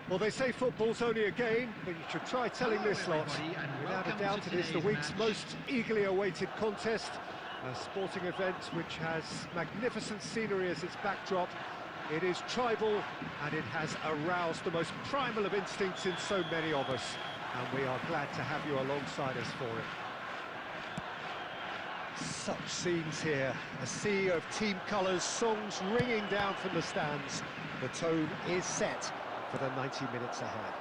Well, they say football's only a game, but you should try telling this lot. Without a doubt, it is the week's most eagerly awaited contest. A sporting event which has magnificent scenery as its backdrop. It is tribal, and it has aroused the most primal of instincts in so many of us. And we are glad to have you alongside us for it. Such scenes here, a sea of team colours, songs ringing down from the stands. The tone is set for the 90 minutes ahead.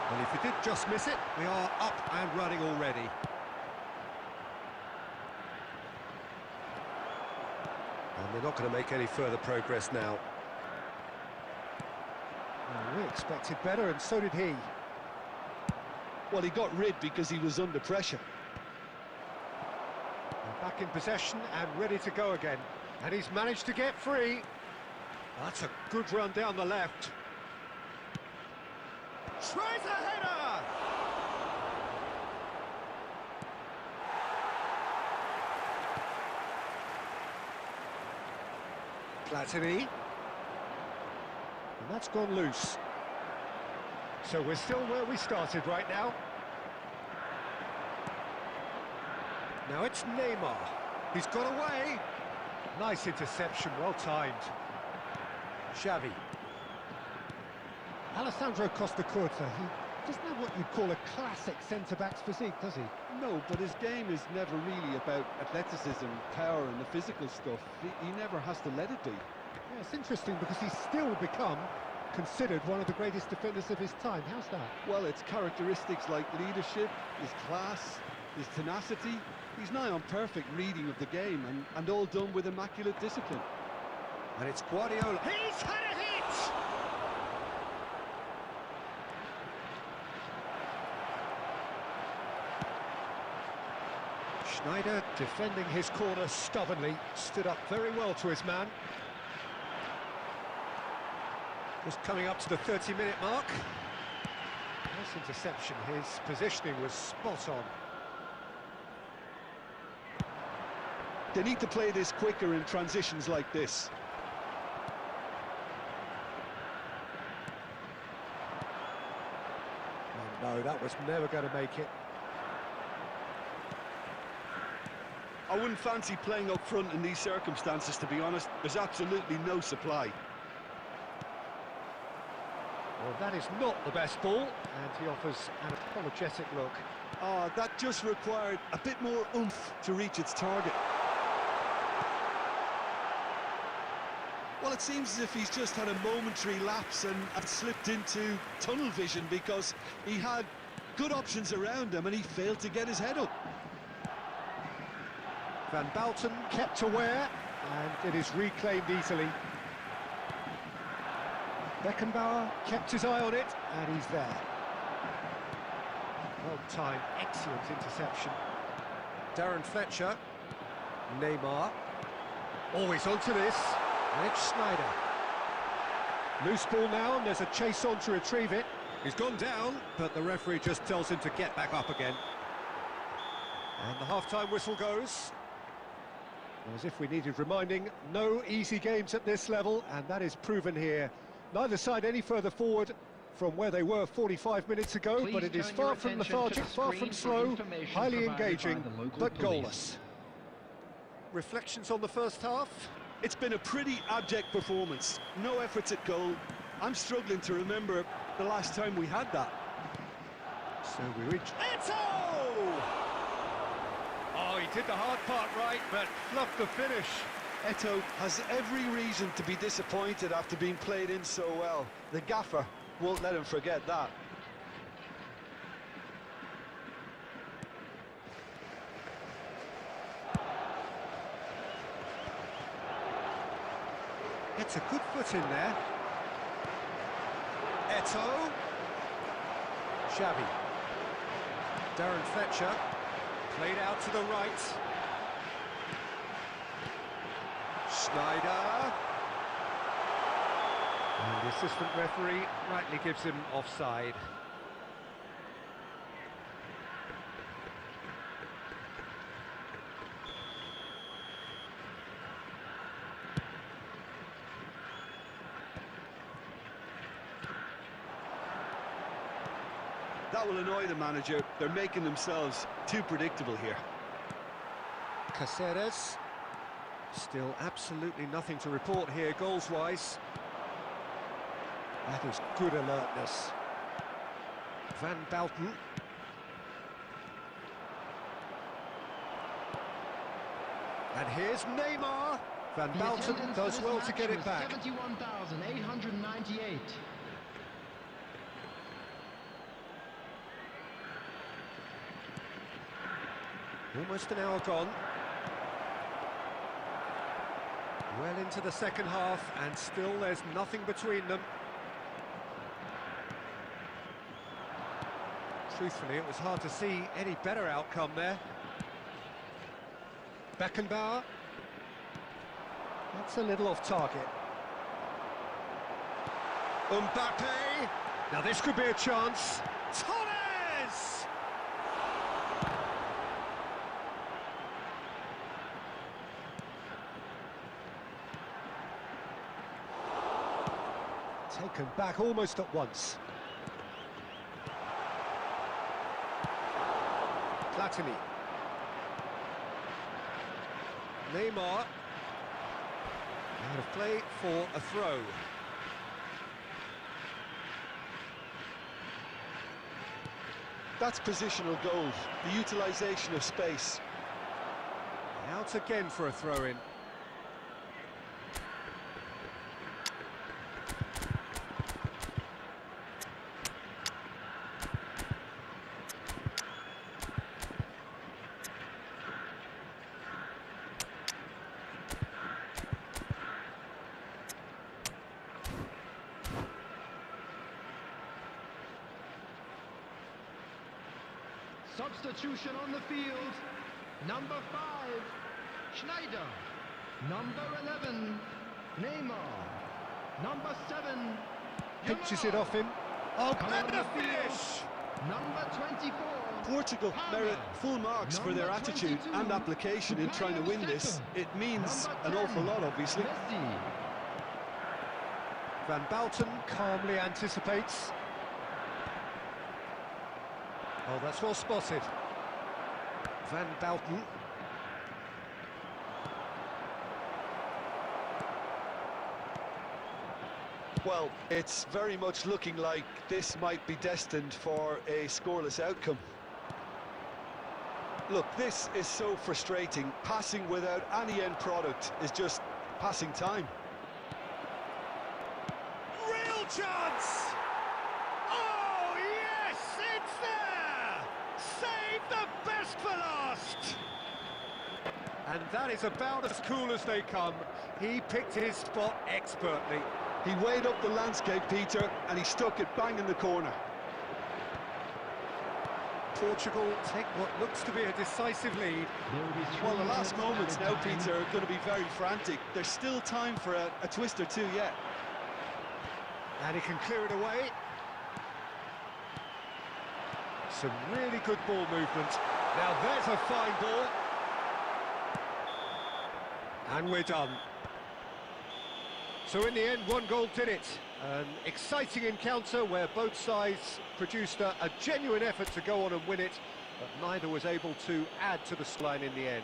Well, if you did just miss it, we are up and running already. And they're not going to make any further progress now. Well, we expected better, and so did he. Well, he got rid because he was under pressure. And back in possession and ready to go again. And he's managed to get free. That's a good run down the left. Tries a header! Platini. And that's gone loose. So we're still where we started right now. Now it's Neymar. He's got away. Nice interception, well timed. Xavi. Alessandro Costa-Curta, he doesn't have what you'd call a classic centre-back's physique, does he? No, but his game is never really about athleticism, power and the physical stuff. He never has to let it be. Yeah, it's interesting because he's still become considered one of the greatest defenders of his time. How's that? Well, it's characteristics like leadership, his class, his tenacity. He's nigh on perfect reading of the game and all done with immaculate discipline. And it's Guardiola. He's had a hit! Schneider defending his corner stubbornly, stood up very well to his man. Just coming up to the 30-minute mark. Nice interception, his positioning was spot on. They need to play this quicker in transitions like this. Oh, no, that was never going to make it. I wouldn't fancy playing up front in these circumstances, to be honest. There's absolutely no supply. Well, that is not the best ball, and he offers an apologetic look. That just required a bit more oomph to reach its target. Well, it seems as if he's just had a momentary lapse and slipped into tunnel vision because he had good options around him and he failed to get his head up. Van Bouten kept aware, and it is reclaimed easily. Beckenbauer kept his eye on it, and he's there. Well-timed, excellent interception. Darren Fletcher. Neymar. Always onto this. And it's Schneider. Loose ball now, and there's a chase on to retrieve it. He's gone down, but the referee just tells him to get back up again. And the half-time whistle goes. As if we needed reminding, no easy games at this level, and that is proven here. Neither side any further forward from where they were 45 minutes ago, but it is far from lethargic, far from slow, highly engaging, but goalless. Reflections on the first half? It's been a pretty abject performance. No efforts at goal. I'm struggling to remember the last time we had that. So we reach... Eto'o! Oh, he did the hard part right, but fluffed the finish. Eto'o has every reason to be disappointed after being played in so well. The gaffer won't let him forget that. Gets a good foot in there. Eto'o. Xavi. Darren Fletcher. Played out to the right. Schneider. And the assistant referee rightly gives him offside. That will annoy the manager. They're making themselves too predictable here. Caceres. Still absolutely nothing to report here, goals-wise. That is good alertness. Van Balten. And here's Neymar. Van Balten does well to get it back. 71,898. Almost an hour gone. Well into the second half, and still there's nothing between them. Truthfully, it was hard to see any better outcome there. Beckenbauer. That's a little off target. Mbappe. Now this could be a chance. Torres! Taken back almost at once. Platini. Neymar. Out of play for a throw. That's positional goal, the utilisation of space. Out again for a throw-in. Substitution on the field. Number 5, Schneider. Number 11, Neymar. Number 7, Pinches it off him. Oh, Coming on better the field. finish! Number 24, Portugal merit full marks for their Number attitude 22, and application in trying to win this. It means Number an 10, awful lot, obviously. Messi. Van Balten calmly anticipates. Oh, that's well spotted. Van Balten. Well, it's very much looking like this might be destined for a scoreless outcome. Look, this is so frustrating. Passing without any end product is just passing time. Real chance! Oh, yes, it's there! Save the best for last! And that is about as cool as they come. He picked his spot expertly. He weighed up the landscape, Peter, and he stuck it bang in the corner. Portugal take what looks to be a decisive lead. Well, the last moments now, Peter, are going to be very frantic. There's still time for a twist or two yet. And he can clear it away. Some really good ball movement. Now there's a fine ball. And we're done. So in the end, one goal did it. An exciting encounter where both sides produced a genuine effort to go on and win it, but neither was able to add to the scoreline in the end.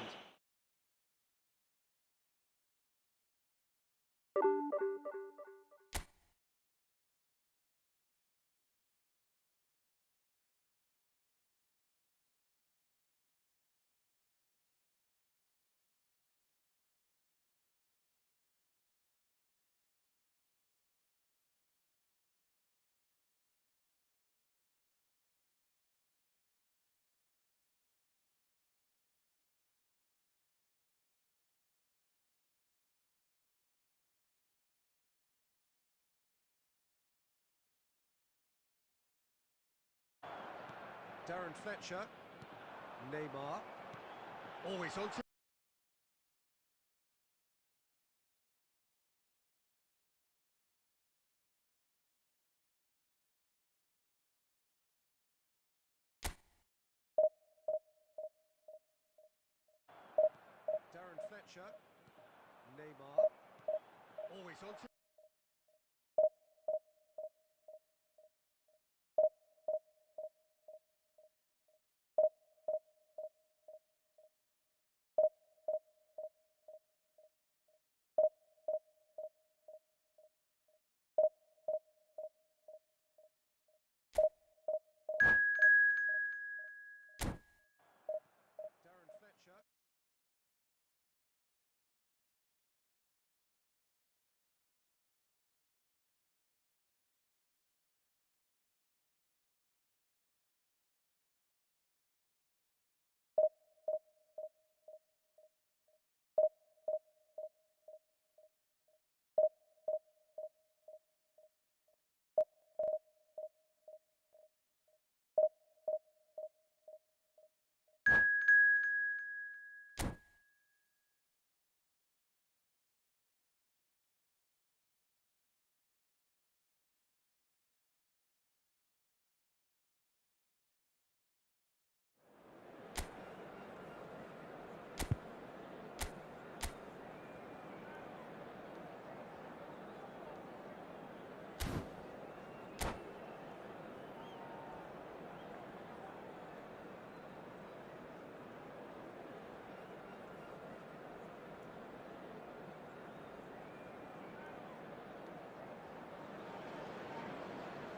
Darren Fletcher, Neymar, always on to... Darren Fletcher, Neymar, always on to...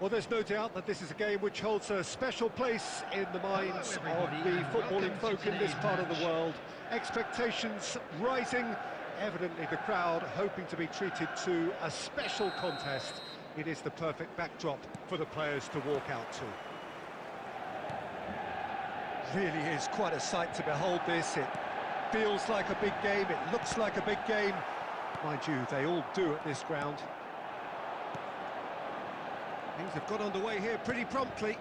Well, there's no doubt that this is a game which holds a special place in the minds of the footballing folk in this part of the world. Expectations rising, evidently the crowd hoping to be treated to a special contest. It is the perfect backdrop for the players to walk out to. Really is quite a sight to behold this. It feels like a big game, it looks like a big game. Mind you, they all do at this ground. Things have got underway here pretty promptly.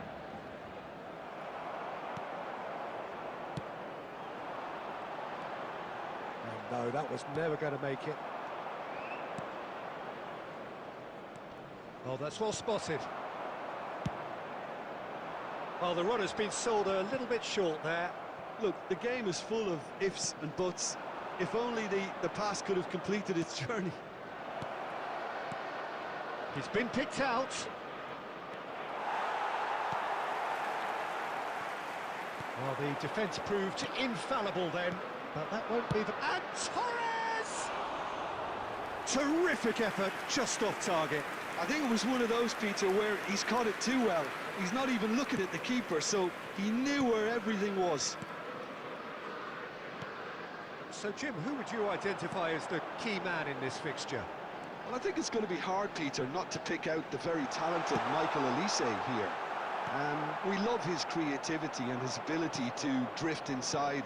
And no, that was never going to make it. Oh, that's well spotted. Well, the runner's been sold a little bit short there. Look, the game is full of ifs and buts. If only the pass could have completed its journey. He's been picked out. Well, the defence proved infallible then, but that won't be the... And Torres! Terrific effort, just off target. I think it was one of those, Peter, where he's caught it too well. He's not even looking at the keeper, so he knew where everything was. So, Jim, who would you identify as the key man in this fixture? Well, I think it's going to be hard, Peter, not to pick out the very talented Michael Elise here. We love his creativity and his ability to drift inside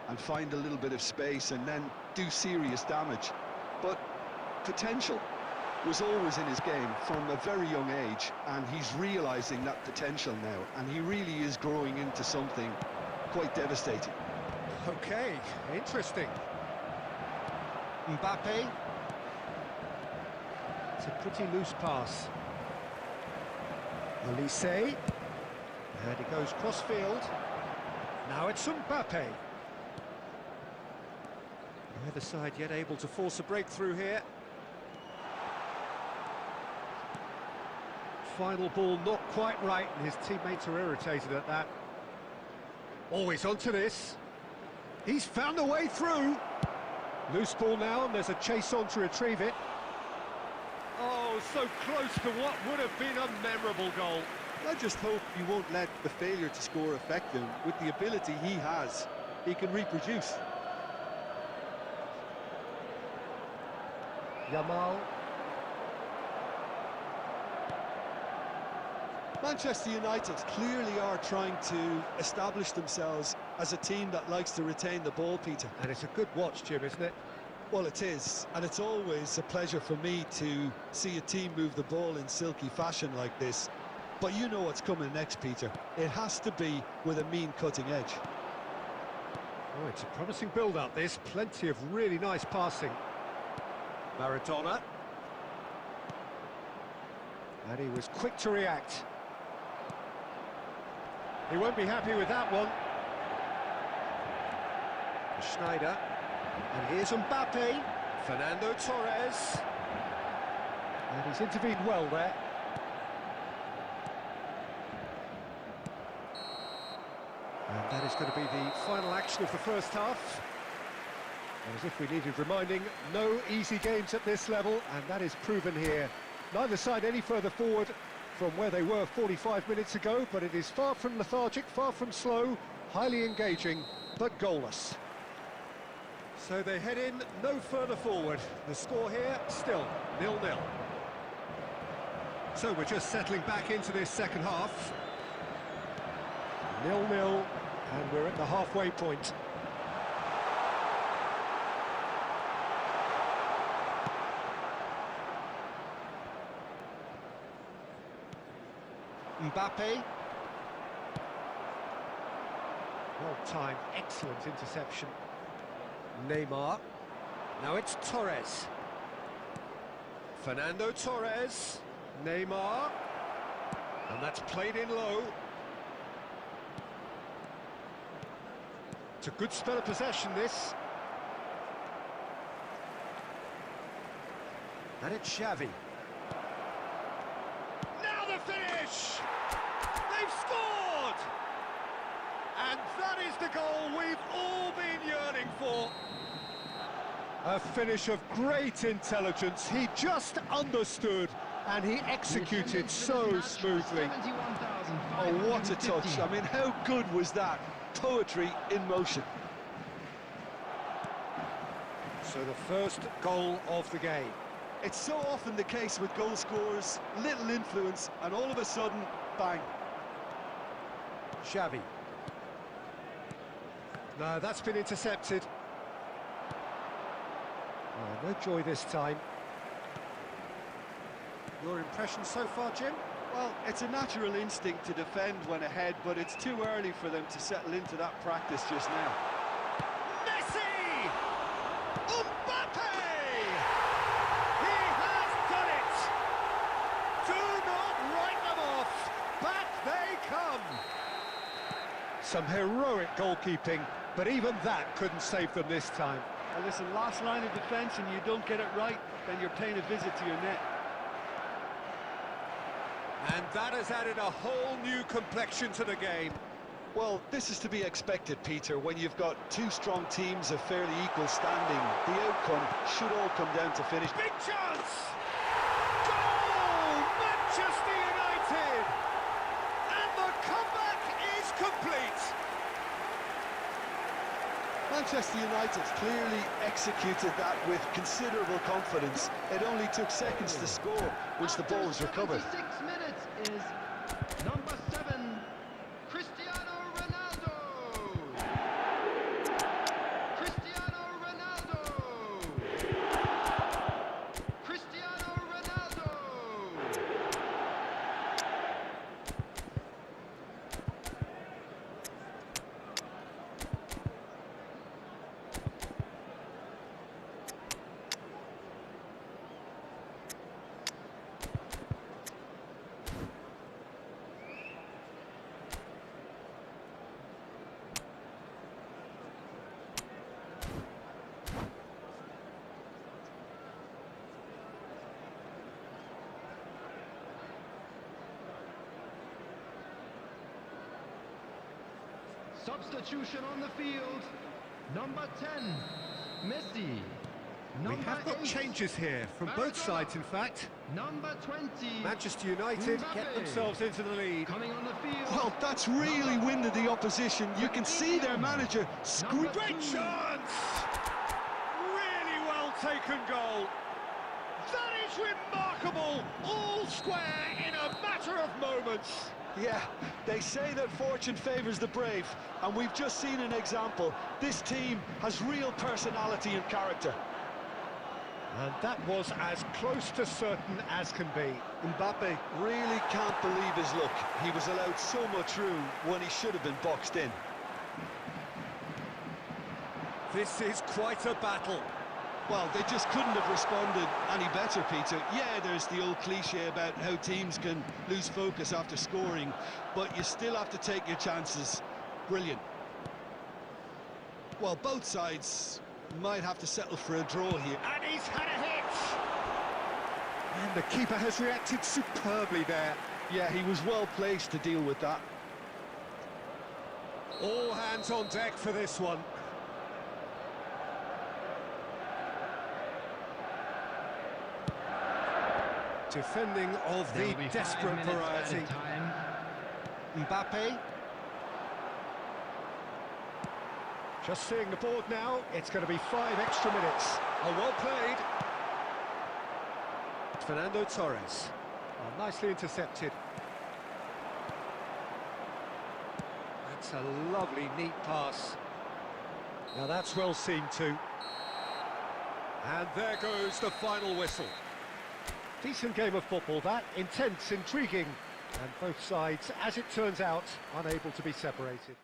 and find a little bit of space and then do serious damage. But potential was always in his game from a very young age, and he's realising that potential now, and he really is growing into something quite devastating. Okay, interesting. Mbappe. It's a pretty loose pass. Elise. And he goes cross-field. Now it's Mbappe. Neither side yet able to force a breakthrough here. Final ball not quite right, and his teammates are irritated at that. Always onto this. He's found a way through. Loose ball now, and there's a chase on to retrieve it. Oh, so close to what would have been a memorable goal. I just hope he won't let the failure to score affect him. With the ability he has, he can reproduce. Yamal. Manchester United clearly are trying to establish themselves as a team that likes to retain the ball, Peter. And it's a good watch, Jim, isn't it? Well, it is, and it's always a pleasure for me to see a team move the ball in silky fashion like this. But you know what's coming next, Peter. It has to be with a mean cutting edge. Oh, it's a promising build-up, this. Plenty of really nice passing. Maradona. And he was quick to react. He won't be happy with that one. Schneider. And here's Mbappe. Fernando Torres. And he's intervened well there. And that is going to be the final action of the first half. And as if we needed reminding, no easy games at this level, and that is proven here. Neither side any further forward from where they were 45 minutes ago, but it is far from lethargic, far from slow, highly engaging, but goalless. So they head in no further forward. The score here, still 0-0. So we're just settling back into this second half. 0-0, and we're at the halfway point. Mbappe. Well timed, excellent interception. Neymar. Now it's Torres. Fernando Torres. Neymar. And that's played in low. It's a good spell of possession, this. And it's Xavi. Now the finish! They've scored! And that is the goal we've all been yearning for. A finish of great intelligence. He just understood And he executed so smoothly. Oh, what a touch. I mean, how good was that? Poetry in motion. So the first goal of the game. It's so often the case with goal scorers, little influence, and all of a sudden, bang. Xavi. No, that's been intercepted. Oh, no joy this time. Your impression so far, Jim? Well, it's a natural instinct to defend when ahead, but it's too early for them to settle into that practice just now. Messi! Mbappe! He has done it! Do not write them off! Back they come! Some heroic goalkeeping, but even that couldn't save them this time. Well, listen, last line of defence and you don't get it right, then you're paying a visit to your net. And that has added a whole new complexion to the game. Well, this is to be expected, Peter. When you've got two strong teams of fairly equal standing, the outcome should all come down to finish. Big chance! Goal! Manchester United! And the comeback is complete! Manchester United clearly executed that with considerable confidence. It only took seconds to score once the ball was recovered. 6 minutes is number 7, Cristiano Ronaldo. Cristiano Ronaldo. Cristiano Ronaldo. Substitution on the field. Number 10, Messi. We Number have got 8, changes here, from both Maradona. sides in fact. Number 20, Manchester United get Mbappe. themselves into the lead. Coming on the field. Well, that's really winded the opposition. You can see their manager Number Great 2. chance! Really well taken goal. That is remarkable! All square in a matter of moments. Yeah, they say that fortune favours the brave, and we've just seen an example. This team has real personality and character. And that was as close to certain as can be. Mbappe really can't believe his luck. He was allowed so much room when he should have been boxed in. This is quite a battle. Well, they just couldn't have responded any better, Peter. Yeah, there's the old cliche about how teams can lose focus after scoring, but you still have to take your chances. Brilliant. Well, both sides might have to settle for a draw here. And he's had a hit! And the keeper has reacted superbly there. Yeah, he was well placed to deal with that. All hands on deck for this one. Defending of the There'll be 5 desperate minutes variety. added time. Mbappe. Just seeing the board now, it's going to be 5 extra minutes. Oh, well played. Fernando Torres. Oh, nicely intercepted. That's a lovely, neat pass. Now that's well seen too. And there goes the final whistle. Decent game of football, that. Intense, intriguing. And both sides, as it turns out, unable to be separated.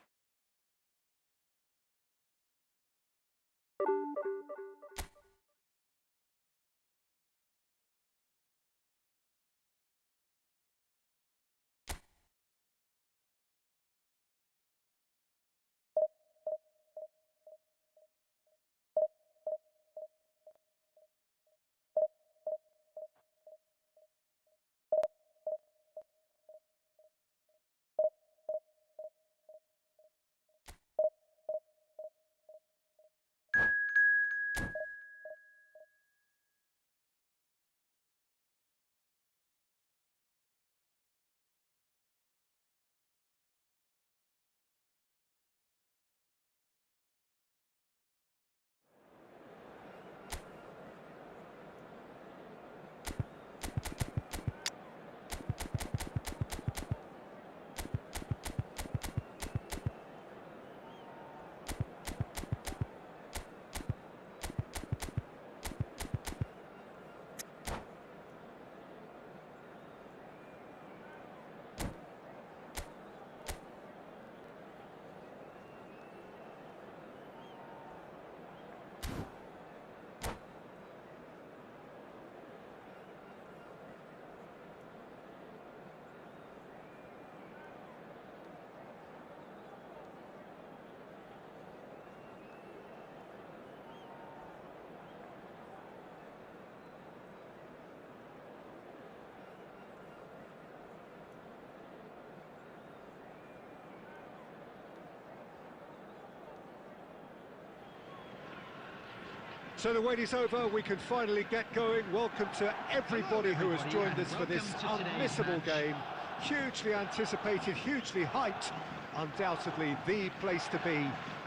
So the wait is over, we can finally get going. Welcome to everybody who has joined us for this unmissable game. Hugely anticipated, hugely hyped. Undoubtedly the place to be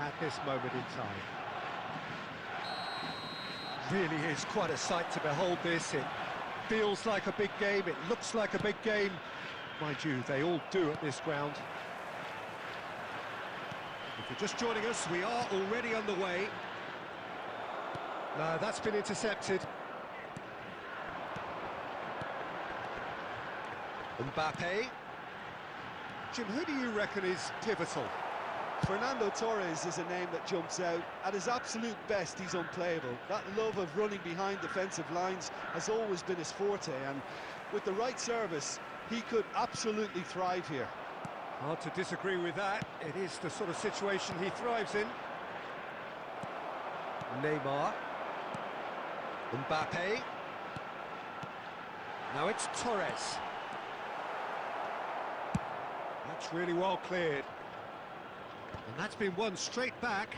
at this moment in time. Really is quite a sight to behold this. It feels like a big game, it looks like a big game. Mind you, they all do at this ground. If you're just joining us, we are already underway. No, that's been intercepted. Mbappe. Jim, who do you reckon is pivotal? Fernando Torres is a name that jumps out. At his absolute best, he's unplayable. That love of running behind defensive lines has always been his forte, and with the right service, he could absolutely thrive here. Hard to disagree with that. It is the sort of situation he thrives in. Neymar. Mbappe. Now it's Torres. That's really well cleared. And that's been won straight back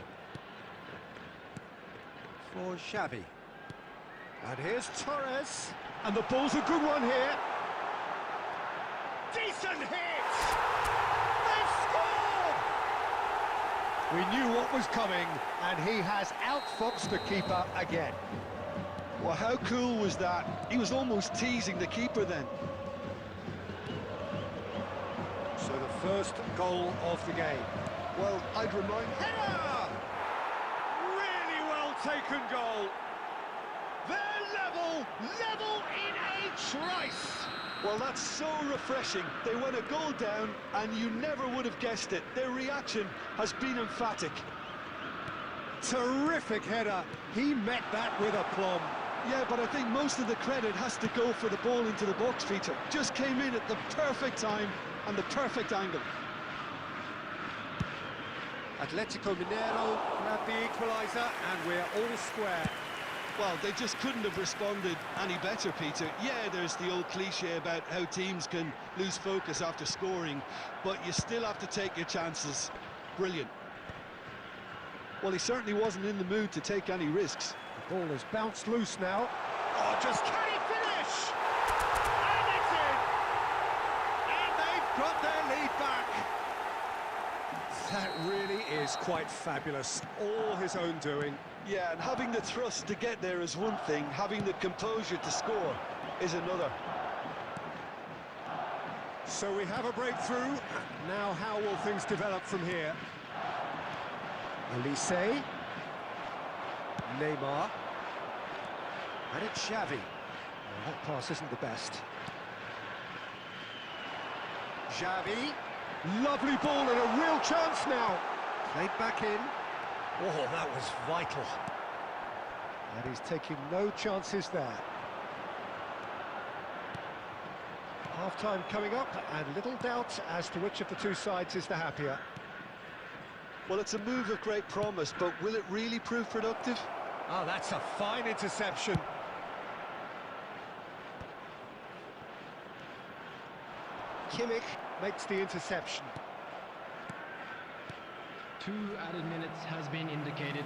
for Xavi. And here's Torres. And the ball's a good one here. Decent hit! They've scored! We knew what was coming, and he has outfoxed the keeper again. Well, how cool was that? He was almost teasing the keeper then. So the first goal of the game. Well, I'd remind... Header! Really well taken goal. They're level in a trice. Well, that's so refreshing. They went a goal down, and you never would have guessed it. Their reaction has been emphatic. Terrific header. He met that with aplomb. Yeah, but I think most of the credit has to go for the ball into the box, Peter. Just came in at the perfect time and the perfect angle. Atletico Mineiro grab the equaliser, and we're all square. Well, they just couldn't have responded any better, Peter. Yeah, there's the old cliche about how teams can lose focus after scoring, but you still have to take your chances. Brilliant. Well, he certainly wasn't in the mood to take any risks. The ball has bounced loose now. Oh, just can he finish? And it's in! And they've got their lead back. That really is quite fabulous. All his own doing. Yeah, and having the thrust to get there is one thing, having the composure to score is another. So we have a breakthrough. Now how will things develop from here? Elise. Neymar. And it's Xavi. Well, that pass isn't the best. Xavi. Lovely ball and a real chance now. Played back in. Oh, that was vital. And he's taking no chances there. Half-time coming up, and little doubt as to which of the two sides is the happier. Well, it's a move of great promise, but will it really prove productive? Oh, that's a fine interception. Kimmich makes the interception. 2 added minutes has been indicated.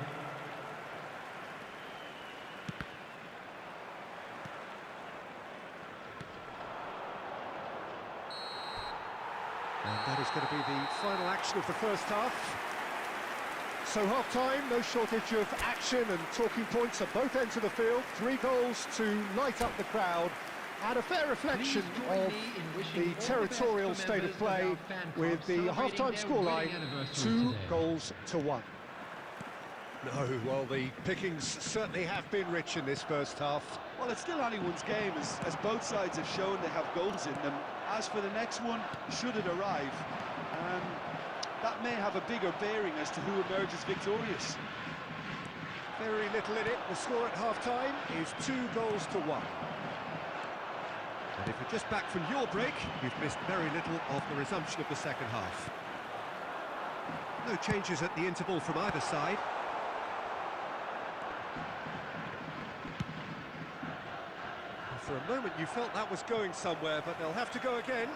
And that is going to be the final action of the first half. So half-time, no shortage of action and talking points at both ends of the field. 3 goals to light up the crowd. And a fair reflection of the territorial state of play with the half-time scoreline, 2 goals to 1. No, well, the pickings certainly have been rich in this first half. Well, it's still anyone's game, as both sides have shown they have goals in them. As for the next one, should it arrive, that may have a bigger bearing as to who emerges victorious. Very little in it. The score at half-time is 2 goals to 1. And if you're just back from your break, you've missed very little of the resumption of the second half. No changes at the interval from either side. And for a moment you felt that was going somewhere, but they'll have to go again.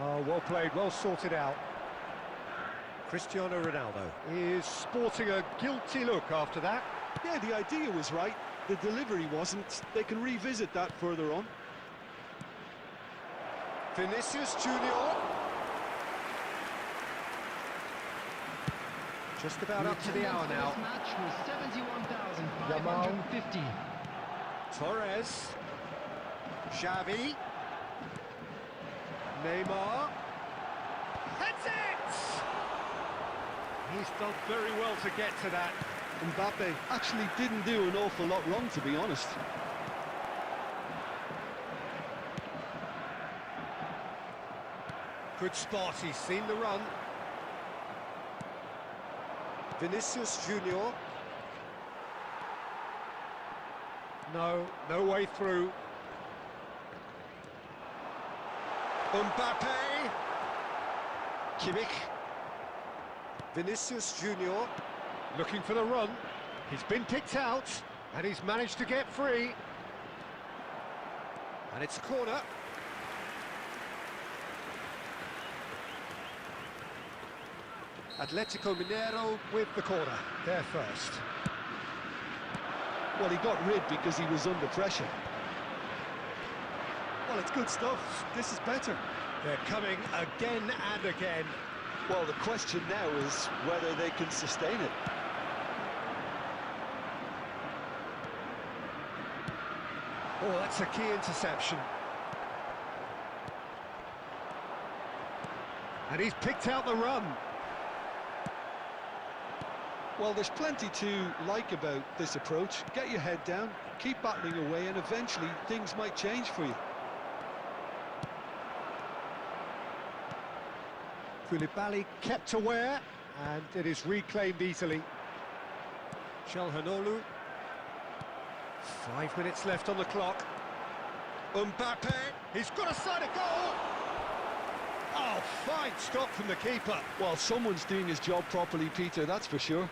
Oh, well played, well sorted out. Cristiano Ronaldo is sporting a guilty look after that. Yeah, the idea was right. The delivery wasn't. They can revisit that further on. Vinicius Junior. Just about up to the hour now. This match was 71,550. Torres. Xavi. Neymar. Heads it! He's done very well to get to that. Mbappe actually didn't do an awful lot wrong, to be honest. Good spot, he's seen the run. Vinicius Junior. No way through. Mbappe. Kimmich. Vinicius Junior. Looking for the run. He's been picked out, and he's managed to get free. And it's a corner. Atletico Mineiro with the corner. They're first. Well, he got rid because he was under pressure. Well, it's good stuff. This is better. They're coming again and again. Well, the question now is whether they can sustain it. Oh, that's a key interception. And he's picked out the run. Well, there's plenty to like about this approach. Get your head down, keep battling away, and eventually things might change for you. Koulibaly kept aware, and it is reclaimed easily. Çalhanoğlu. 5 minutes left on the clock. Mbappe, he's got a side of goal! Oh, fine stop from the keeper. Well, someone's doing his job properly, Peter, that's for sure.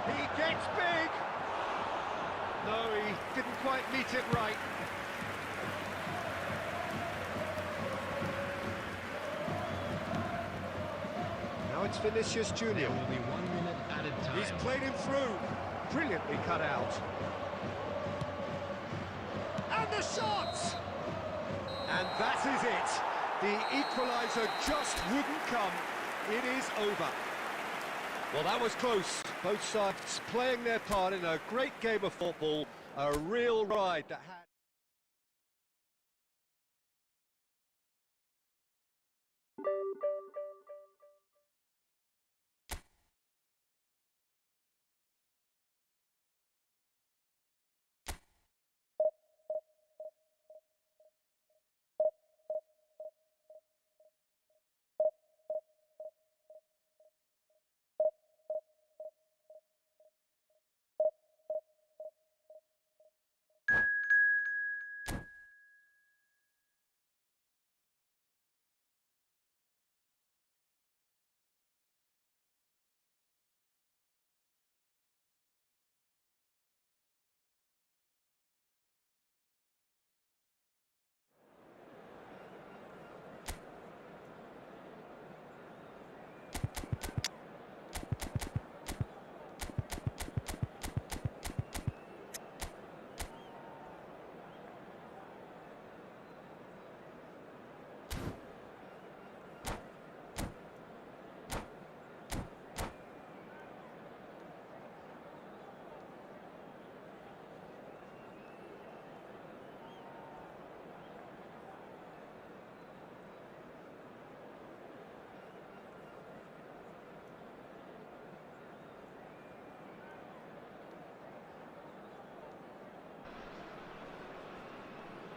He gets big! No, he didn't quite meet it right. Now it's Vinicius Junior. There will be 1 minute added time. He's played him through. Brilliantly cut out. And the shot! And that is it. The equaliser just wouldn't come. It is over. Well, that was close. Both sides playing their part in a great game of football. A real ride that had...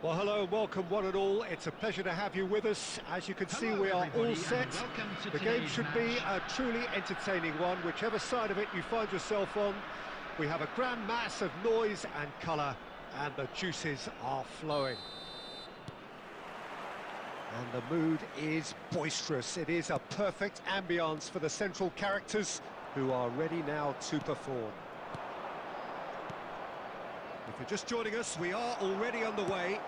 Well, hello and welcome one and all. It's a pleasure to have you with us. As you can see, we are all set. The game should be a truly entertaining one, whichever side of it you find yourself on. We have a grand mass of noise and colour, and the juices are flowing. And the mood is boisterous. It is a perfect ambience for the central characters who are ready now to perform. If you're just joining us, we are already on the way.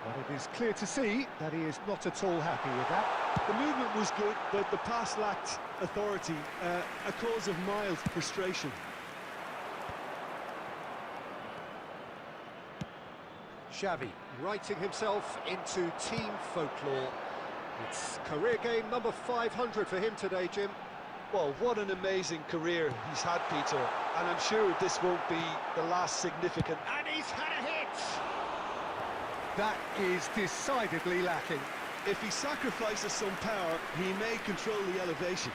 But it is clear to see that he is not at all happy with that. The movement was good, but the pass lacked authority, a cause of mild frustration. Xavi writing himself into team folklore. It's career game number 500 for him today, Jim. Well, what an amazing career he's had, Peter, and I'm sure this won't be the last significant... And he's had a hit! That is decidedly lacking. If he sacrifices some power, he may control the elevation.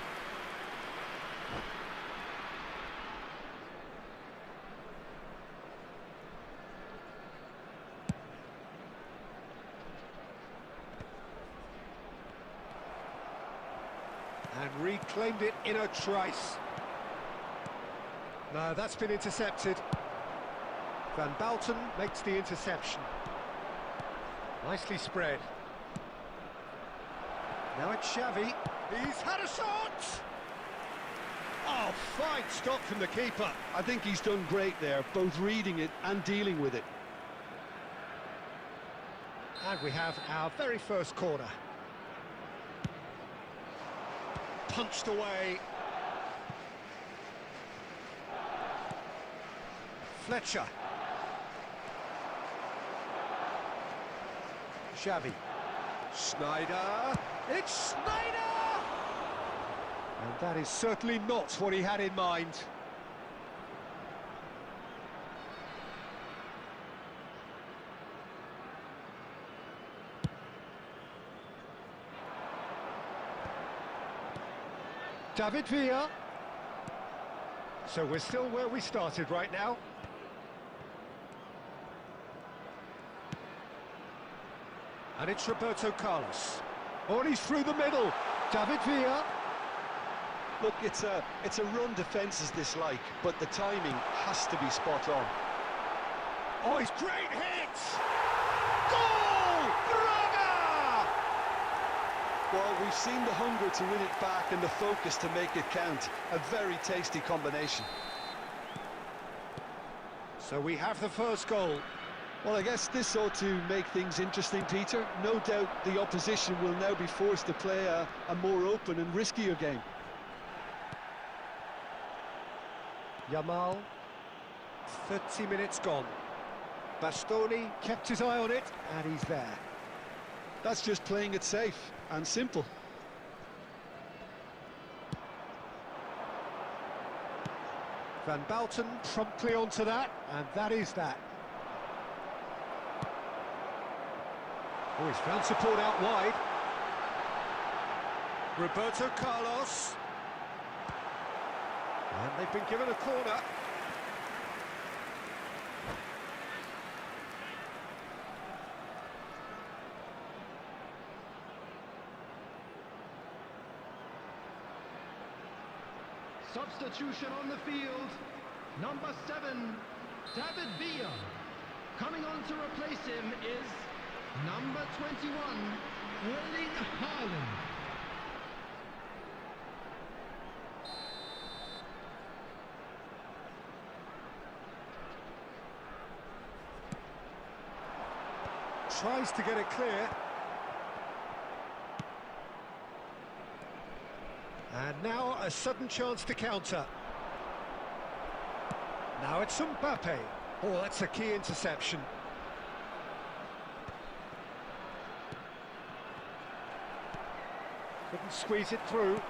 And reclaimed it in a trice. No, that's been intercepted. Van Bouten makes the interception. Nicely spread. Now it's Xavi. He's had a shot! Oh, fine stop from the keeper. I think he's done great there, both reading it and dealing with it. And we have our very first corner. Punched away. Fletcher. Xavi. Sneijder. It's Sneijder! And that is certainly not what he had in mind. David Villa. So we're still where we started right now. And it's Roberto Carlos. Oh, and he's through the middle. David Villa. Look, it's a run defence is this like, but the timing has to be spot on. Oh, he's great hit! Goal! Braga! Well, we've seen the hunger to win it back and the focus to make it count. A very tasty combination. So we have the first goal. Well, I guess this ought to make things interesting, Peter. No doubt the opposition will now be forced to play a more open and riskier game. Yamal, 30 minutes gone. Bastoni kept his eye on it, and he's there. That's just playing it safe and simple. Van Bouten promptly onto that, and that is that. Oh, he's found support out wide. Roberto Carlos. And they've been given a corner. Substitution on the field. Number 7, David Villa. Coming on to replace him is number 21, Erling Haaland. Tries to get it clear. And now a sudden chance to counter. Now it's Mbappe. Oh, that's a key interception. Couldn't squeeze it through.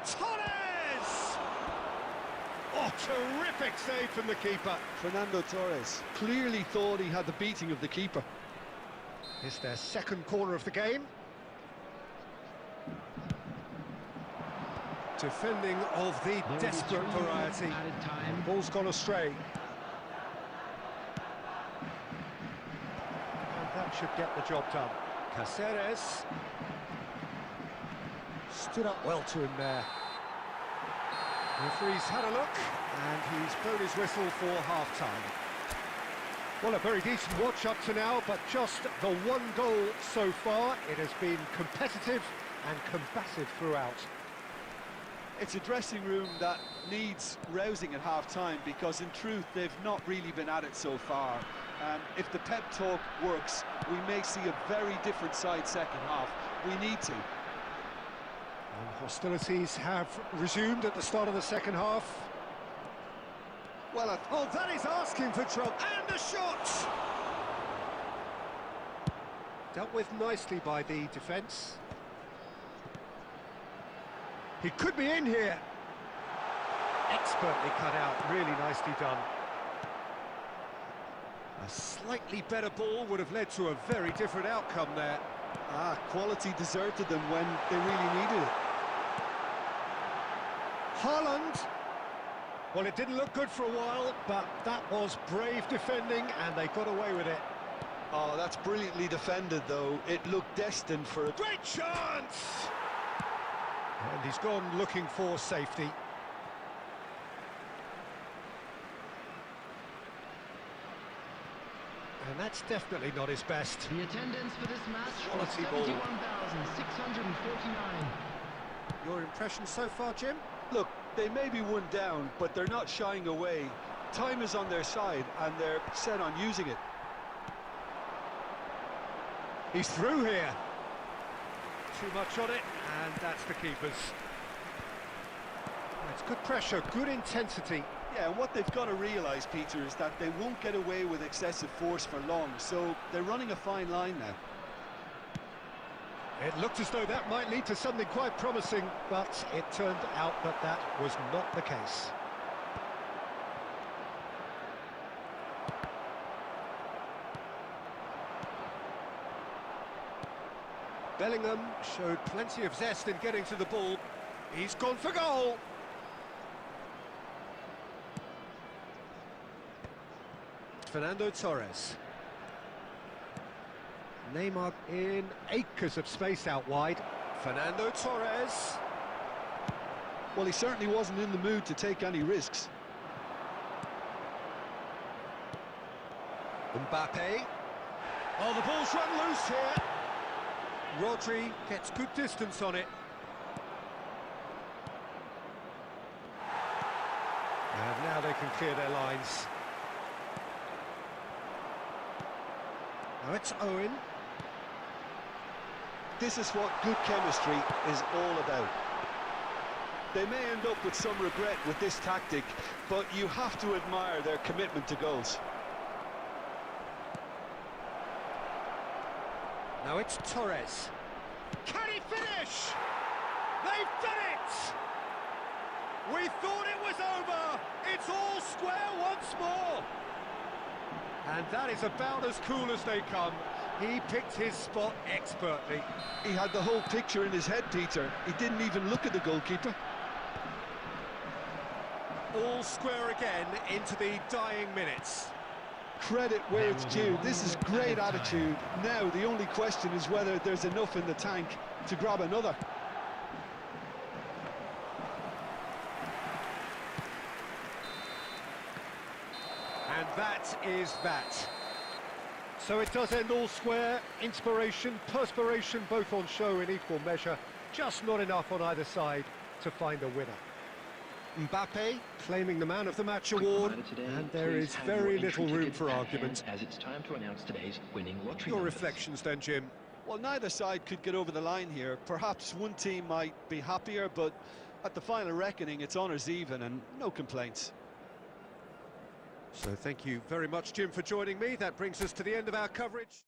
Torres! Oh, terrific save from the keeper. Fernando Torres clearly thought he had the beating of the keeper. It's their second corner of the game. Defending of the desperate variety. Added time. Ball's gone astray. And that should get the job done. Caceres stood up well to him there. Referee's had a look, and he's blown his whistle for half-time. Well, a very decent watch up to now, but just the one goal so far. It has been competitive and combative throughout. It's a dressing room that needs rousing at half-time because, in truth, they've not really been at it so far. If the pep talk works, we may see a very different side second half. We need to. And hostilities have resumed at the start of the second half. Well, Oh, that is asking for trouble. And a shot! Dealt with nicely by the defence. He could be in here. Expertly cut out, really nicely done. A slightly better ball would have led to a very different outcome there. quality deserted them when they really needed it. Haaland. Well, it didn't look good for a while, but that was brave defending, and they got away with it. Oh, that's brilliantly defended, though. It looked destined for a Great chance! And he's gone looking for safety. And that's definitely not his best. The attendance for this match was Quality ball. 71,649. Your impression so far, Jim? Look, they may be one down, but they're not shying away. Time is on their side, and they're set on using it. He's through here. Too much on it, and that's the keeper's. It's good pressure, good intensity. Yeah, and what they've got to realise, Peter, is that they won't get away with excessive force for long, so they're running a fine line now. It looked as though that might lead to something quite promising, but it turned out that that was not the case. Bellingham showed plenty of zest in getting to the ball. He's gone for goal. Fernando Torres. Neymar in acres of space out wide. Fernando Torres. Well, he certainly wasn't in the mood to take any risks. Mbappe. Oh, the ball's run loose here. Rodri gets good distance on it. And now they can clear their lines. Now it's Owen. This is what good chemistry is all about. They may end up with some regret with this tactic, but you have to admire their commitment to goals. Now it's Torres. Can he finish? They've done it! We thought it was over! It's all square once more! And that is about as cool as they come. He picked his spot expertly. He had the whole picture in his head, Peter. He didn't even look at the goalkeeper. All square again into the dying minutes. Credit where it's due. This is great attitude. Now the only question is whether there's enough in the tank to grab another. And that is that. So it does end all square. Inspiration, perspiration, both on show in equal measure. Just not enough on either side to find a winner. Mbappe claiming the Man of the Match award, and there is very little room for argument. As it's time to announce today's winning lottery Your numbers. reflections then, Jim? Well, neither side could get over the line here. Perhaps one team might be happier, but at the final reckoning, it's honours even and no complaints. So thank you very much, Jim, for joining me. That brings us to the end of our coverage.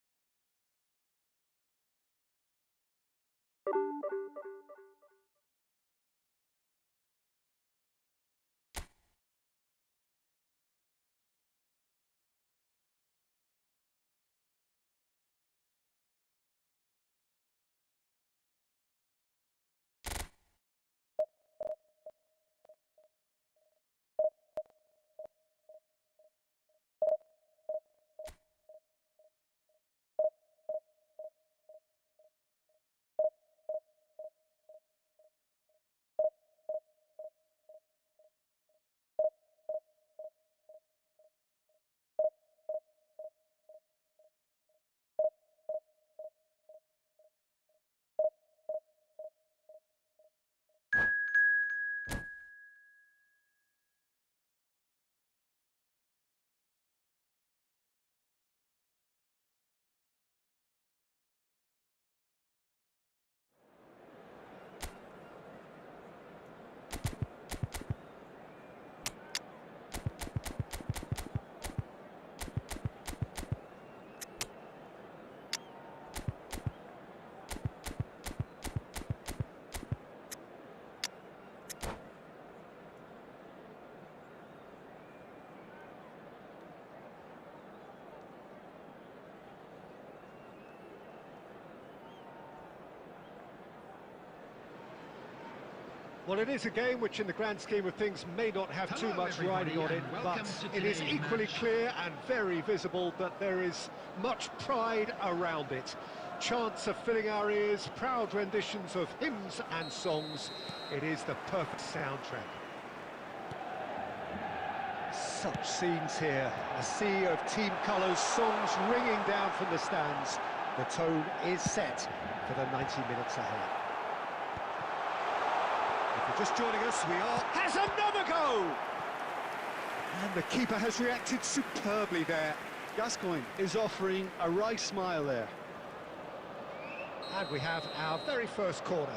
Well, it is a game which, in the grand scheme of things, may not have too Hello, much riding on everybody, it, and but welcome to it is today's equally match. clear and very visible that there is much pride around it. Chants are filling our ears, proud renditions of hymns and songs. It is the perfect soundtrack. Such scenes here, a sea of team colours, songs ringing down from the stands. The tone is set for the 90 minutes ahead. If you're just joining us, we are... Has another go! And the keeper has reacted superbly there. Gascoigne is offering a wry smile there. And we have our very first corner.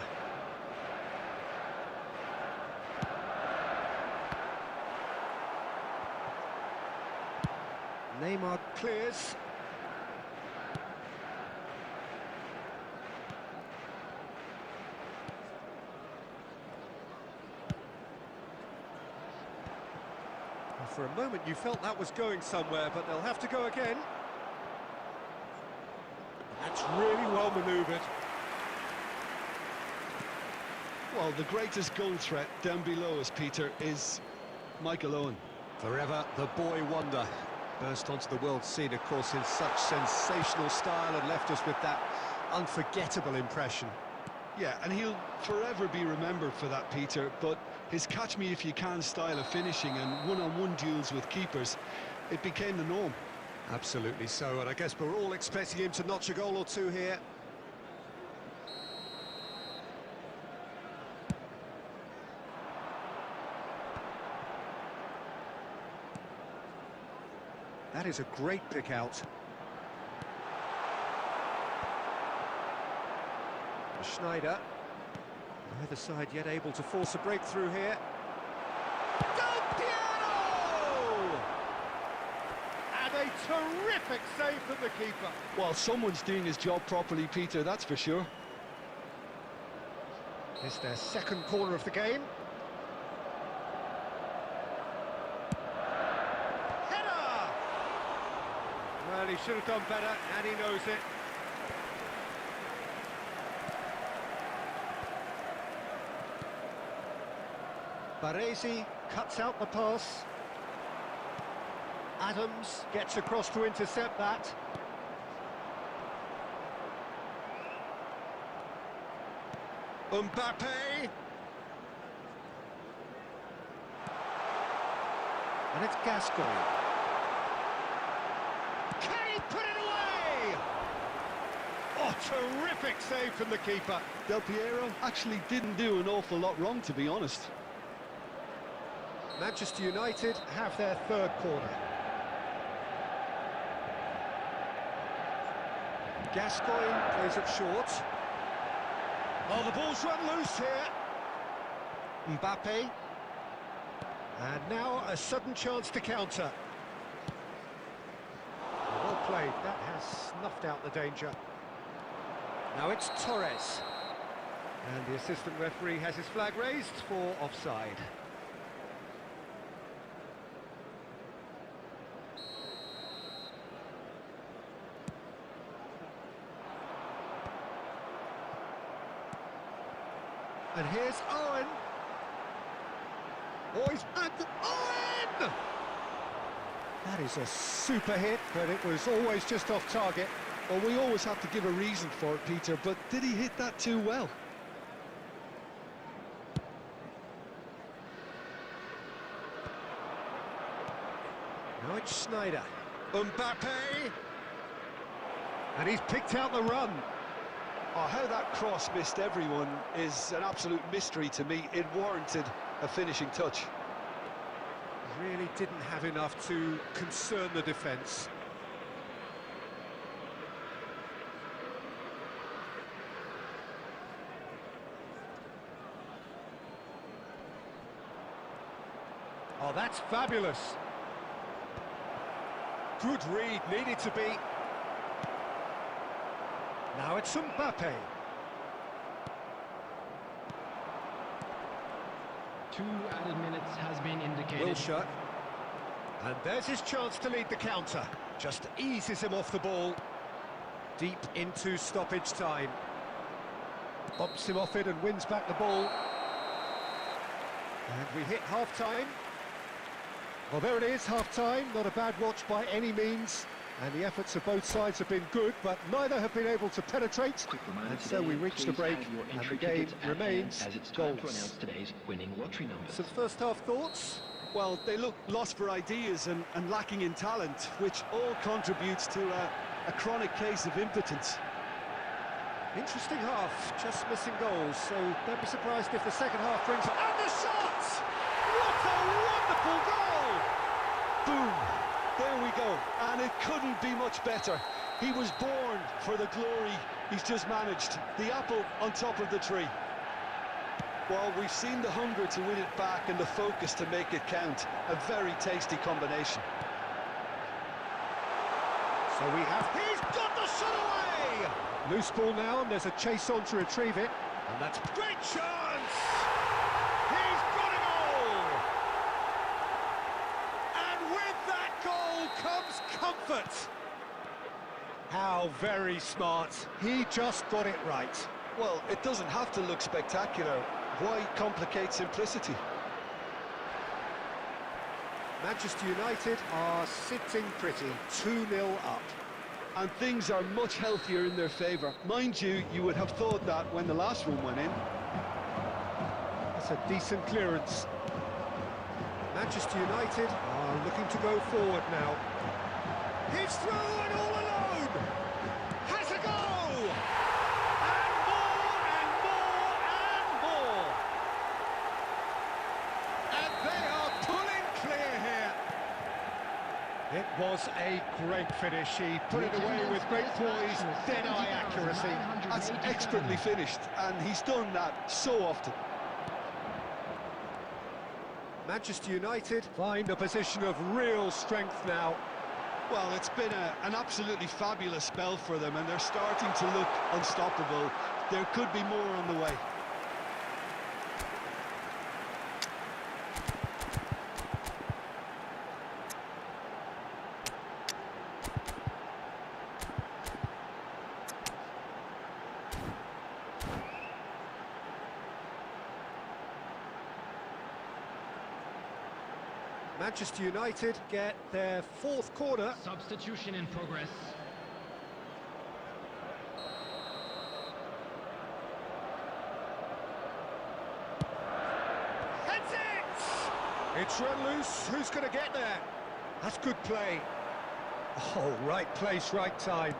Neymar clears. Well, for a moment you felt that was going somewhere, but they'll have to go again. That's really well manoeuvred. Well, the greatest goal threat down below us, Peter, is Michael Owen. Forever the boy wonder. Burst onto the world scene, of course, in such sensational style and left us with that unforgettable impression. Yeah, and he'll forever be remembered for that, Peter, but his catch-me-if-you-can style of finishing and one-on-one duels with keepers, it became the norm. Absolutely so, and I guess we're all expecting him to notch a goal or two here. That is a great pick out. Schneider. Neither side yet able to force a breakthrough here. Del Piero! And a terrific save from the keeper. Well, someone's doing his job properly, Peter, that's for sure. It's their second corner of the game. Header! Well, he should have done better, and he knows it. Baresi cuts out the pass. Adams gets across to intercept that. Mbappe! And it's Gascoigne. Can he put it away? Oh, terrific save from the keeper. Del Piero actually didn't do an awful lot wrong, to be honest. Manchester United have their third corner. Gascoigne plays it short. Oh, the ball's run loose here. Mbappe. And now a sudden chance to counter. Well played, that has snuffed out the danger. Now it's Torres. And the assistant referee has his flag raised for offside. And here's Owen. Oh, he's back. Owen! That is a super hit, but it was always just off target. Well, we always have to give a reason for it, Peter, but did he hit that too well? Now it's Schneider. Mbappe! And he's picked out the run. Oh, how that cross missed everyone is an absolute mystery to me. It warranted a finishing touch. Really didn't have enough to concern the defence. Oh, that's fabulous. Good read, needed to be. Now it's Mbappe. 2 added minutes has been indicated. Wilshere. And there's his chance to lead the counter. Just eases him off the ball. Deep into stoppage time. Bumps him off it and wins back the ball. And we hit half-time. Well, there it is, half-time. Not a bad watch by any means. And the efforts of both sides have been good, but neither have been able to penetrate. And so we reach the break, and the game remains as it's time to goals. announce today's winning lottery numbers. So the first half thoughts? Well, they look lost for ideas and lacking in talent, which all contributes to a chronic case of impotence. Interesting half, just missing goals, so don't be surprised if the second half brings... And the shot! What a wonderful goal! Boom! There we go, and it couldn't be much better. He was born for the glory he's just managed. The apple on top of the tree. Well, we've seen the hunger to win it back and the focus to make it count. A very tasty combination. So we have... He's got the shot away! Loose ball now, and there's a chase on to retrieve it. And that's... Great chance! He's got it all! And with that goal comes comfort. How very smart. He just got it right. Well, it doesn't have to look spectacular. Why complicate simplicity? Manchester United are sitting pretty, 2-0 up. And things are much healthier in their favour. Mind you, you would have thought that when the last one went in. That's a decent clearance. Manchester United are looking to go forward now. He's through and all alone! Has a go! And more and more and more! And they are pulling clear here. It was a great finish. He put it away with great poise, dead-eye accuracy. That's expertly finished, and he's done that so often. Manchester United find a position of real strength now. Well, it's been an absolutely fabulous spell for them, and they're starting to look unstoppable. There could be more on the way. Manchester United get their fourth corner. Substitution in progress. Heads it! It's run loose. Who's going to get there? That's good play. Oh, right place, right time.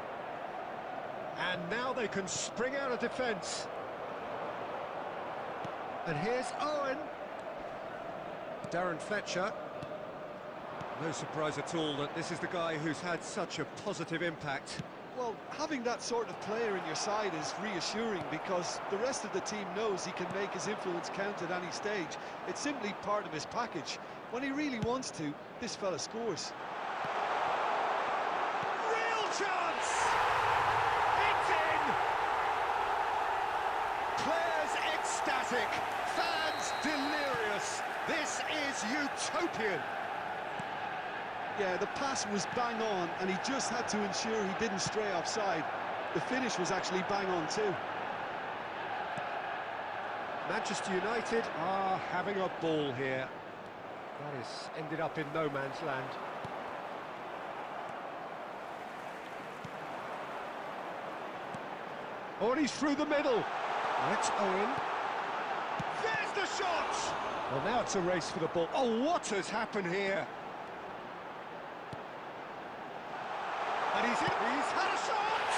And now they can spring out of defence. And here's Owen. Darren Fletcher. No surprise at all that this is the guy who's had such a positive impact. Well, having that sort of player in your side is reassuring because the rest of the team knows he can make his influence count at any stage. It's simply part of his package. When he really wants to, this fella scores. Real chance! It's in! Players ecstatic, fans delirious. This is utopian. Yeah, the pass was bang on, and he just had to ensure he didn't stray offside. The finish was actually bang on too. Manchester United are having a ball here. That has ended up in no man's land. Oh, and he's through the middle. That's Owen. There's the shot! Well, now it's a race for the ball. Oh, what has happened here? And he's had a shot!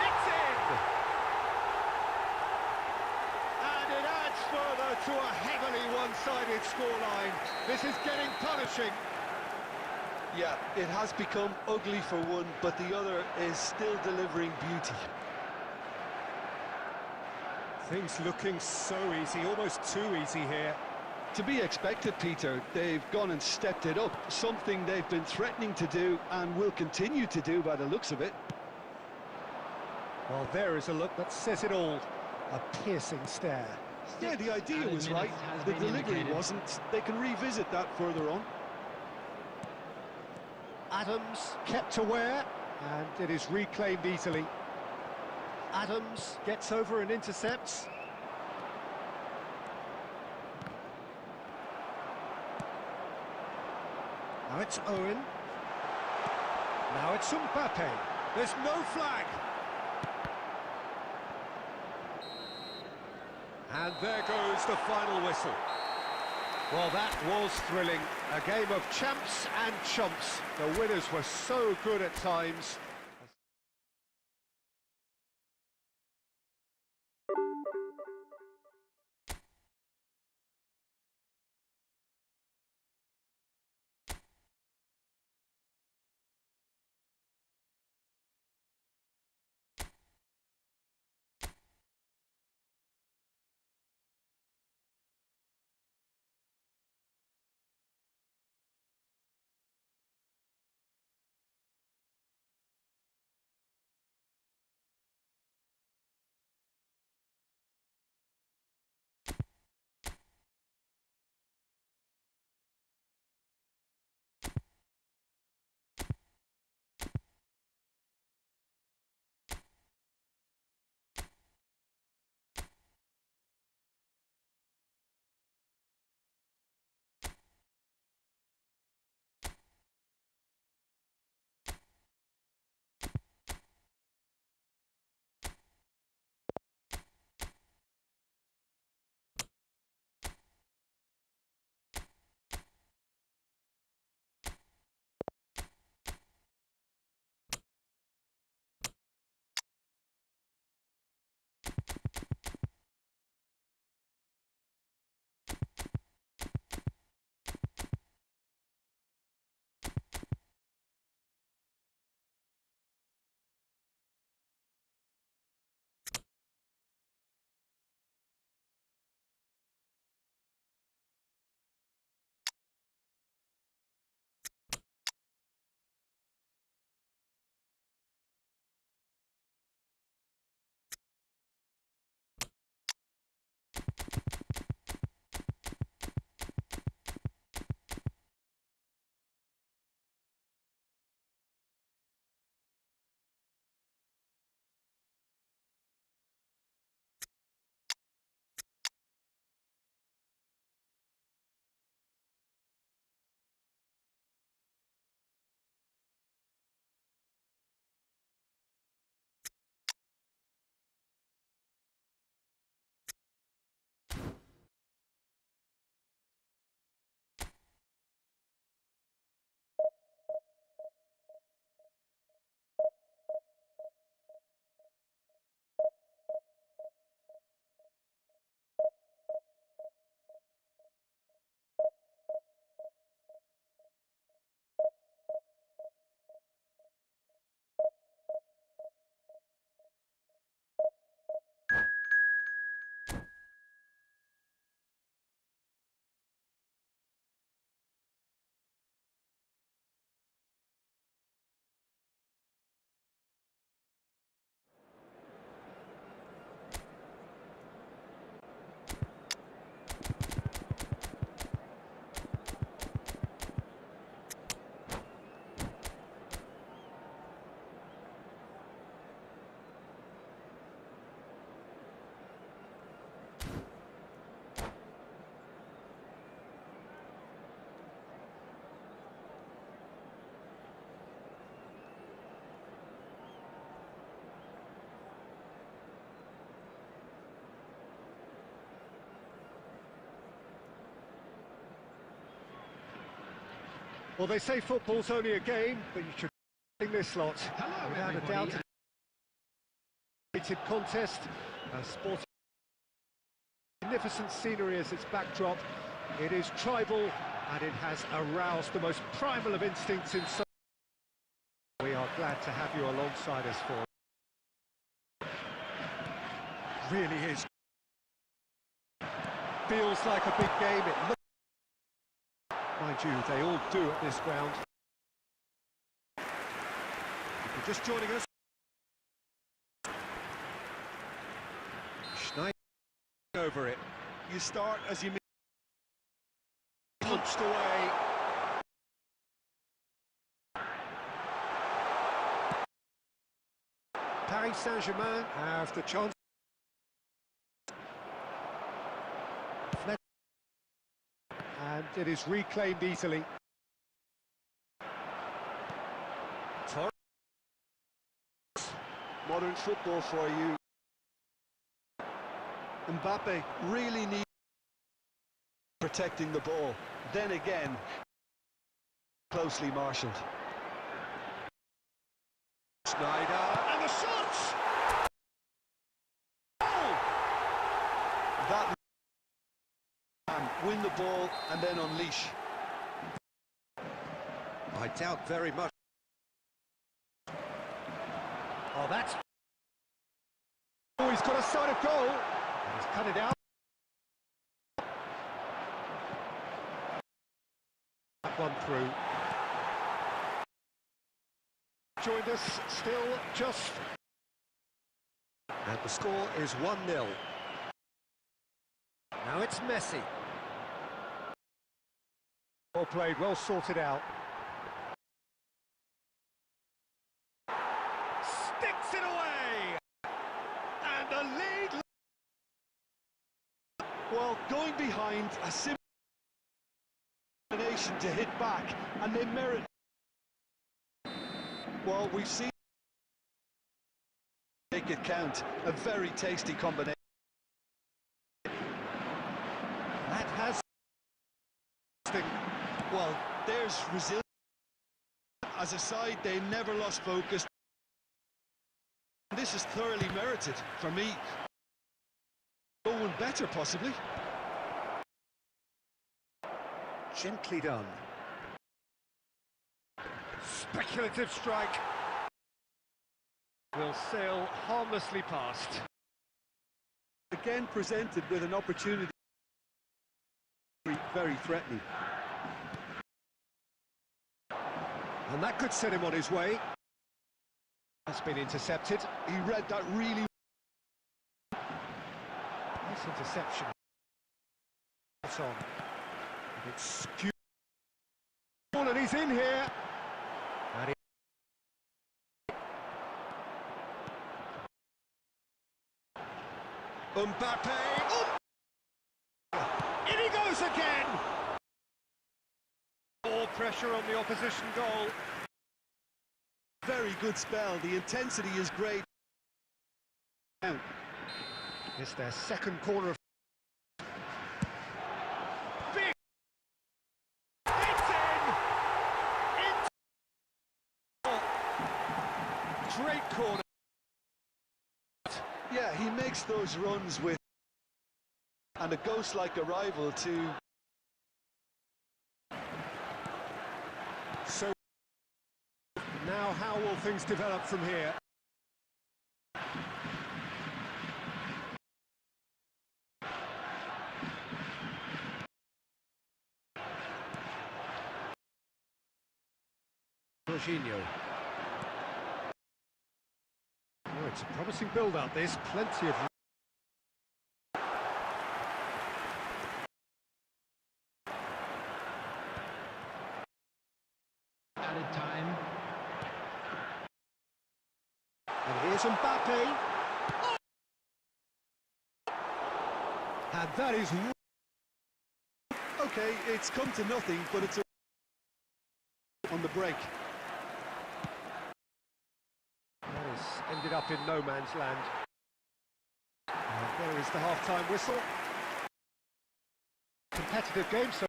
It's in! And it adds further to a heavily one-sided scoreline. This is getting punishing. Yeah, it has become ugly for one, but the other is still delivering beauty. Things looking so easy, almost too easy here. To be expected, Peter. They've gone and stepped it up, something they've been threatening to do and will continue to do by the looks of it. Well, there is a look that says it all. A piercing stare. Yeah, the idea was right. The delivery wasn't. They can revisit that further on. Adams kept aware, and it is reclaimed easily. Adams gets over and intercepts. Now it's Owen. Now it's Mbappe. There's no flag. And there goes the final whistle. Well, that was thrilling. A game of champs and chumps. The winners were so good at times. Well, they say football's only a game, but you should in this lot. Hello, Without a everybody. doubt, a contest, a sporting magnificent scenery as its backdrop. It is tribal, and it has aroused the most primal of instincts in some. We are glad to have you alongside us for it. Really is. Feels like a big game. It looks, mind you, they all do at this ground. If you're just joining us, Schneider over it. You start as you Punched away. Paris Saint-Germain have the chance. And it is reclaimed easily. modern football for you. Mbappe really needs protecting the ball. Then again, closely marshalled. Snyder, and the shots! Oh! That win the ball and then unleash. I doubt very much. Oh, that's... Oh, he's got a side of goal. He's cut it out. That one through. Joined us, still just... And the score is 1-0. Now it's Messi. Well played, well sorted out. Sticks it away! And the lead... Well, going behind, a simple combination to hit back, and they merit. Well, we've seen make it count. A very tasty combination. That has... Well, there's resilience. As a side, they never lost focus. This is thoroughly merited. For me, no one better, possibly. Gently done. Speculative strike. Will sail harmlessly past. Again presented with an opportunity. Very threatening. And that could set him on his way. That's been intercepted. He read that really. Nice interception. It's on. And it's skewed. And he's in here. And he... Mbappe. Oh! In he goes again. More pressure on the opposition goal. Very good spell. The intensity is great. It's their second corner of... Big! It's in! It's... Great corner. Yeah, he makes those runs with... And a ghost-like arrival to... So... Now, how will things develop from here? Jorginho. Oh, it's a promising build-up, this. Plenty of... Added time. And here's Mbappe. Oh! And that is... Okay, it's come to nothing, but it's on the break. That has ended up in no man's land. And there is the half-time whistle. Competitive game, so...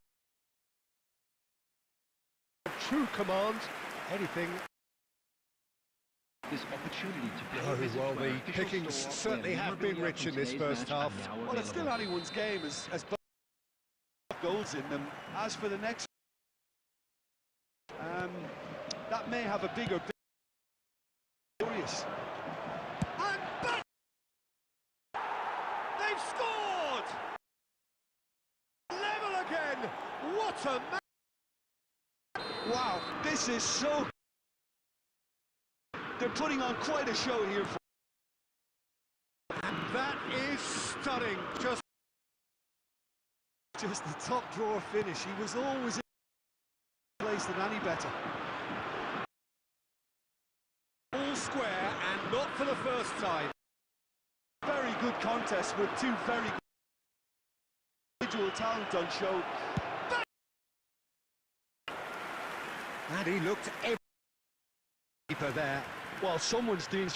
True command, anything... This opportunity to pay Oh, visit well, to our the official pickings store certainly where have been memorabilia rich from in this today's first match are half. now Well, it's still available. anyone's game as both goals in them. As for the next, that may have a bigger. Glorious. And back! They've scored! Level again! What a match! Wow, this is so. They're putting on quite a show here. And that is stunning. Just the top drawer finish. He was always in place than any better. all square and not for the first time. Very good contest with two very good individual talent on show. And he looked every keeper there. Well, someone's doing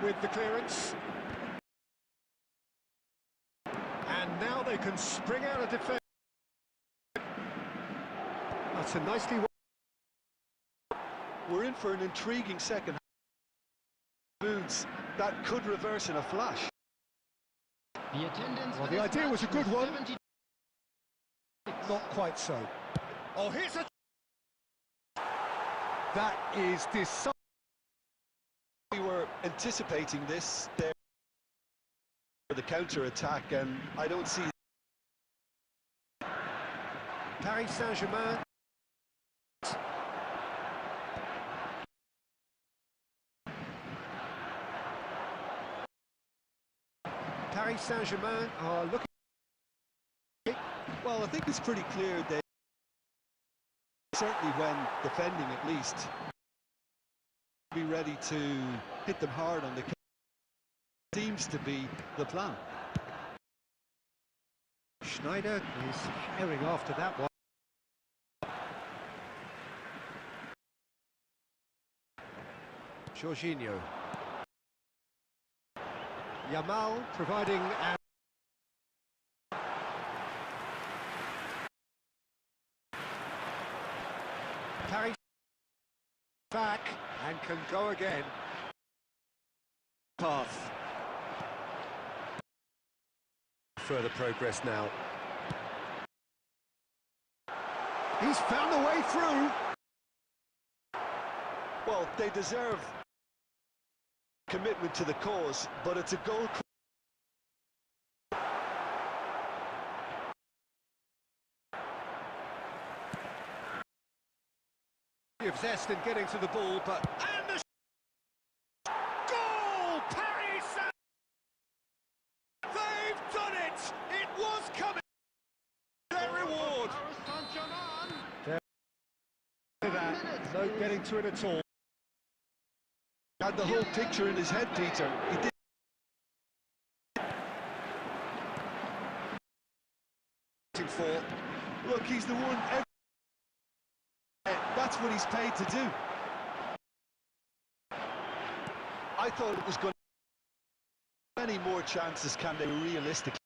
with the clearance. And now they can spring out of defence. That's a nicely... We're in for an intriguing second half. Moods that could reverse in a flash. The attendance. Well, the idea was a good one. Not quite so. Oh, here's a... That is decisive. We were anticipating this there for the counter-attack, and I don't see... Paris Saint-Germain. Paris Saint-Germain are looking... Well, I think it's pretty clear that, certainly when defending at least, be ready to hit them hard on the... Seems to be the plan. Schneider is herring after that one. Jorginho. Yamal providing an... Paris back and can go again. Path. Further progress now. He's found a way through. Well, they deserve commitment to the cause, but it's a goal. Of zest in getting to the ball, but... And the goal! Paris! They've done it! It was coming! Their reward! No getting to it at all. Had the whole picture in his head, Peter. He did. For. Look, he's the one. That's what he's paid to do. I thought it was going to... Many more chances can they realistically?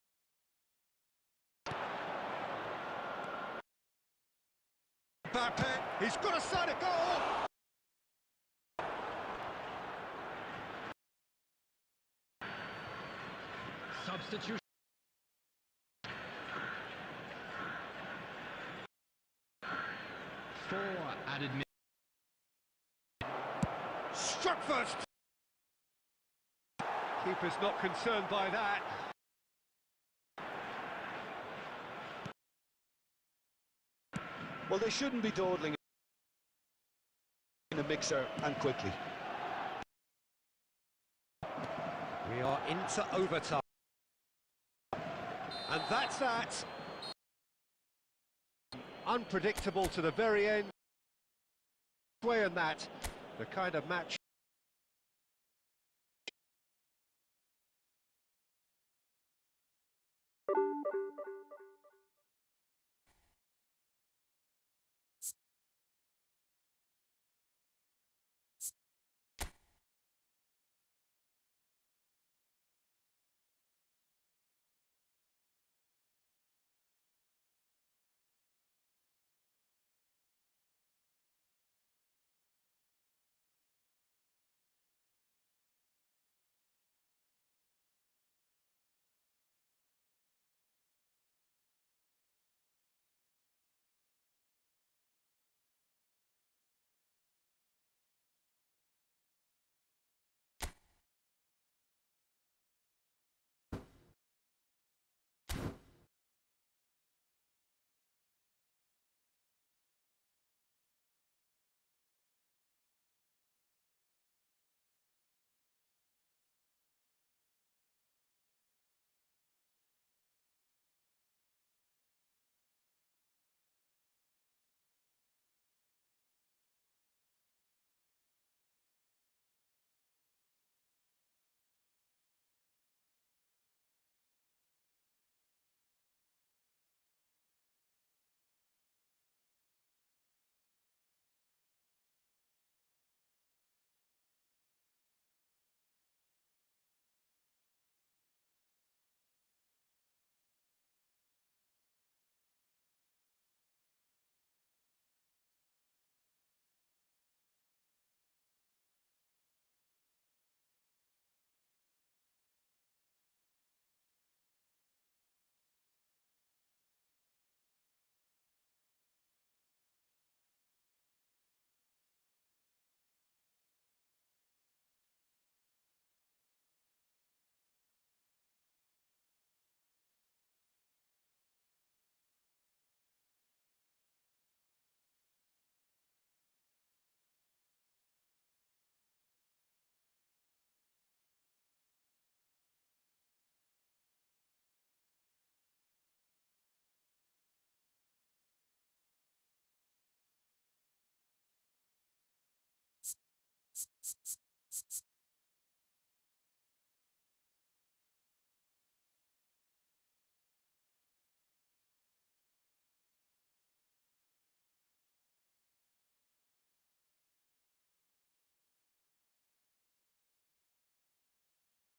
Mbappe, he's got a side of goal! Substitution. Added minutes. Struck first. Keeper's not concerned by that. Well, they shouldn't be dawdling in the mixer and quickly. We are into overtime. And that's that. Unpredictable to the very end. Way and that, the kind of match